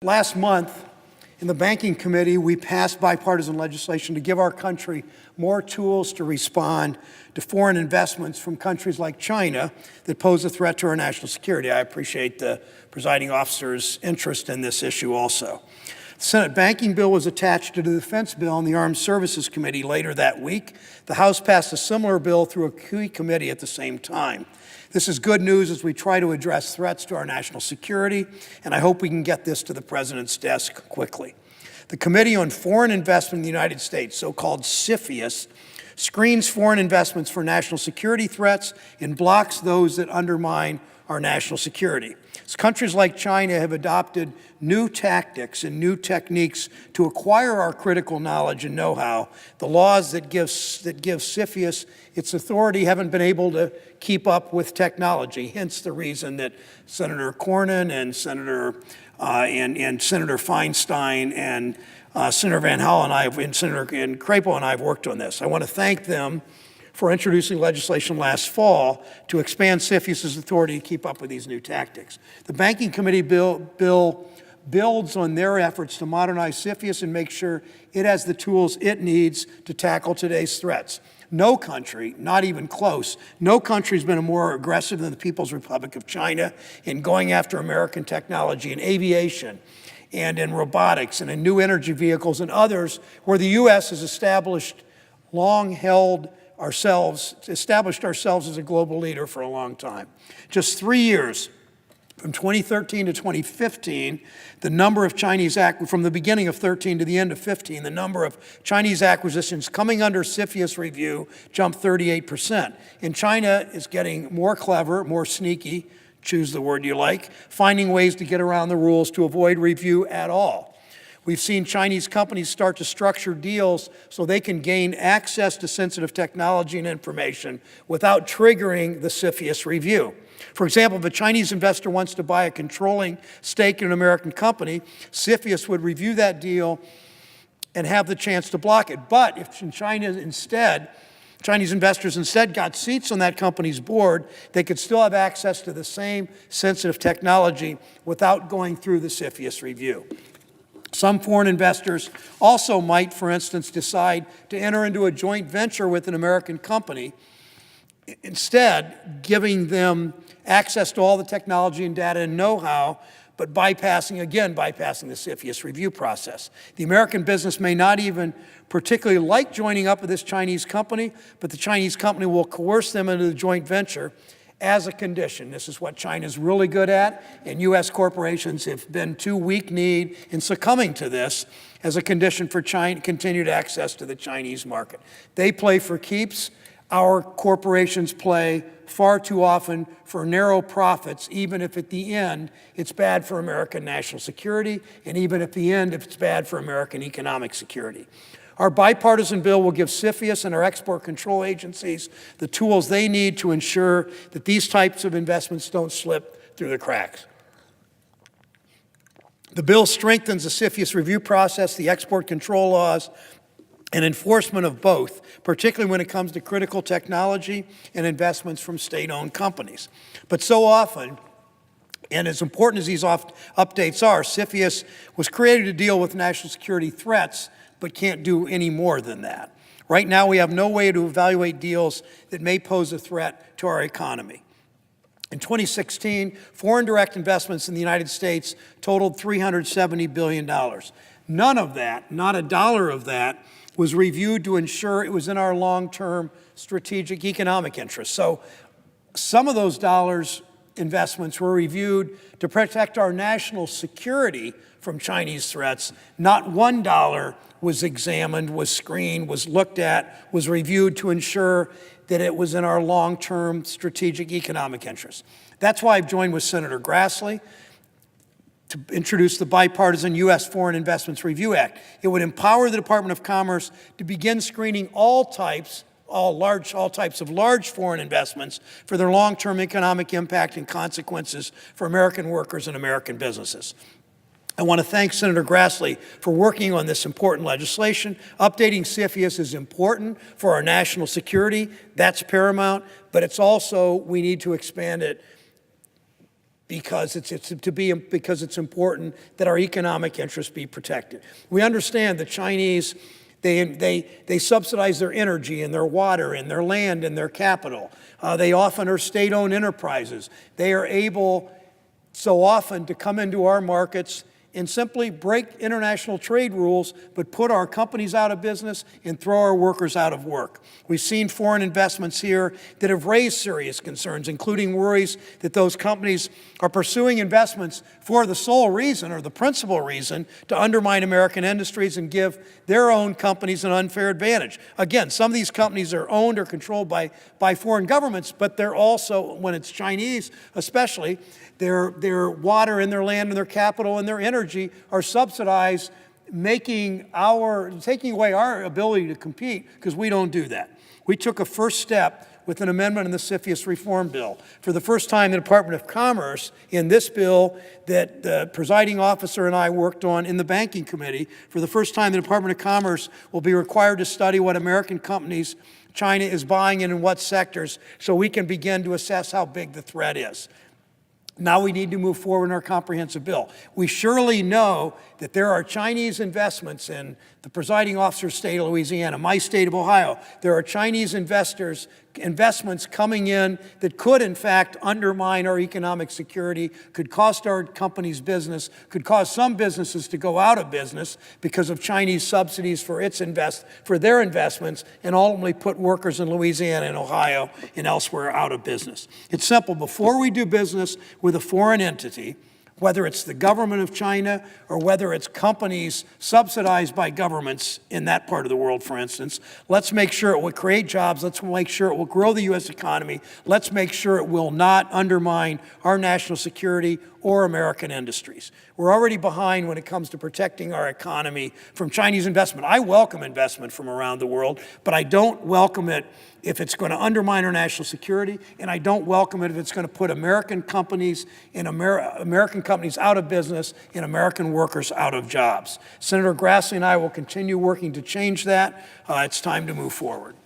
Last month, in the Banking Committee, we passed bipartisan legislation to give our country more tools to respond to foreign investments from countries like China that pose a threat to our national security. I appreciate the presiding officer's interest in this issue also. The Senate banking bill was attached to the defense bill in the Armed Services Committee later that week. The House passed a similar bill through a key committee at the same time. This is good news as we try to address threats to our national security, and I hope we can get this to the President's desk quickly. The Committee on Foreign Investment in the United States, so-called CFIUS, screens foreign investments for national security threats and blocks those that undermine our national security. As countries like China have adopted new tactics and new techniques to acquire our critical knowledge and know-how, the laws that give CFIUS its authority haven't been able to keep up with technology, hence the reason that Senator Cornyn and Senator Feinstein and Senator Van Hal and Senator Crapo and I have worked on this. I want to thank them for introducing legislation last fall to expand CFIUS's authority to keep up with these new tactics. The Banking Committee bill builds on their efforts to modernize CFIUS and make sure it has the tools it needs to tackle today's threats. No country, not even close, no country has been more aggressive than the People's Republic of China in going after American technology in aviation and in robotics and in new energy vehicles and others where the U.S. has established ourselves as a global leader for a long time. Just 3 years, from 2013 to 2015, the number of from the beginning of 13 to the end of 15, the number of Chinese acquisitions coming under CFIUS review jumped 38%. And China is getting more clever, more sneaky, choose the word you like, finding ways to get around the rules to avoid review at all. We've seen Chinese companies start to structure deals so they can gain access to sensitive technology and information without triggering the CFIUS review. For example, if a Chinese investor wants to buy a controlling stake in an American company, CFIUS would review that deal and have the chance to block it. But if Chinese investors instead got seats on that company's board, they could still have access to the same sensitive technology without going through the CFIUS review. Some foreign investors also might, for instance, decide to enter into a joint venture with an American company, instead giving them access to all the technology and data and know-how, but bypassing the CFIUS review process. The American business may not even particularly like joining up with this Chinese company, but the Chinese company will coerce them into the joint venture as a condition. This is what China's really good at, and U.S. corporations have been too weak-kneed in succumbing to this as a condition for continued access to the Chinese market. They play for keeps. Our corporations play far too often for narrow profits, even if at the end it's bad for American national security, and even at the end if it's bad for American economic security. Our bipartisan bill will give CFIUS and our export control agencies the tools they need to ensure that these types of investments don't slip through the cracks. The bill strengthens the CFIUS review process, the export control laws, and enforcement of both, particularly when it comes to critical technology and investments from state-owned companies. But so often, and as important as these updates are, CFIUS was created to deal with national security threats, but can't do any more than that. Right now, we have no way to evaluate deals that may pose a threat to our economy. In 2016, foreign direct investments in the United States totaled $370 billion. None of that, not a dollar of that, was reviewed to ensure it was in our long-term strategic economic interests. So some of those investments were reviewed to protect our national security from Chinese threats. Not $1 was examined, was screened, was looked at, was reviewed to ensure that it was in our long-term strategic economic interests. That's why I've joined with Senator Grassley to introduce the bipartisan U.S. Foreign Investments Review Act. It would empower the Department of Commerce to begin screening all types of large foreign investments for their long-term economic impact and consequences for American workers and American businesses. I want to thank Senator Grassley for working on this important legislation. Updating CFIUS is important for our national security. That's paramount, but it's also, we need to expand it because because it's important that our economic interests be protected. We understand the Chinese, they subsidize their energy and their water and their land and their capital. They often are state-owned enterprises. They are able so often to come into our markets and simply break international trade rules, but put our companies out of business and throw our workers out of work. We've seen foreign investments here that have raised serious concerns, including worries that those companies are pursuing investments for the sole reason or the principal reason to undermine American industries and give their own companies an unfair advantage. Again, some of these companies are owned or controlled by foreign governments, but they're also, when it's Chinese especially, their water and their land and their capital and their energy are subsidized, taking away our ability to compete, because we don't do that. We took a first step with an amendment in the CFIUS reform bill. For the first time, the Department of Commerce, in this bill that the presiding officer and I worked on in the Banking Committee, for the first time, the Department of Commerce will be required to study what American companies China is buying and in what sectors, so we can begin to assess how big the threat is. Now we need to move forward in our comprehensive bill. We surely know that there are Chinese investments in the presiding officer's state of Louisiana, my state of Ohio. There are Chinese investments coming in that could, in fact, undermine our economic security, could cost our companies business, could cause some businesses to go out of business because of Chinese subsidies for their investments, and ultimately put workers in Louisiana and Ohio and elsewhere out of business. It's simple. Before we do business with a foreign entity, whether it's the government of China or whether it's companies subsidized by governments in that part of the world, for instance, let's make sure it will create jobs. Let's make sure it will grow the U.S. economy. Let's make sure it will not undermine our national security or American industries. We're already behind when it comes to protecting our economy from Chinese investment. I welcome investment from around the world, but I don't welcome it if it's going to undermine our national security, and I don't welcome it if it's going to put American companies out of business and American workers out of jobs. Senator Grassley and I will continue working to change that. It's time to move forward.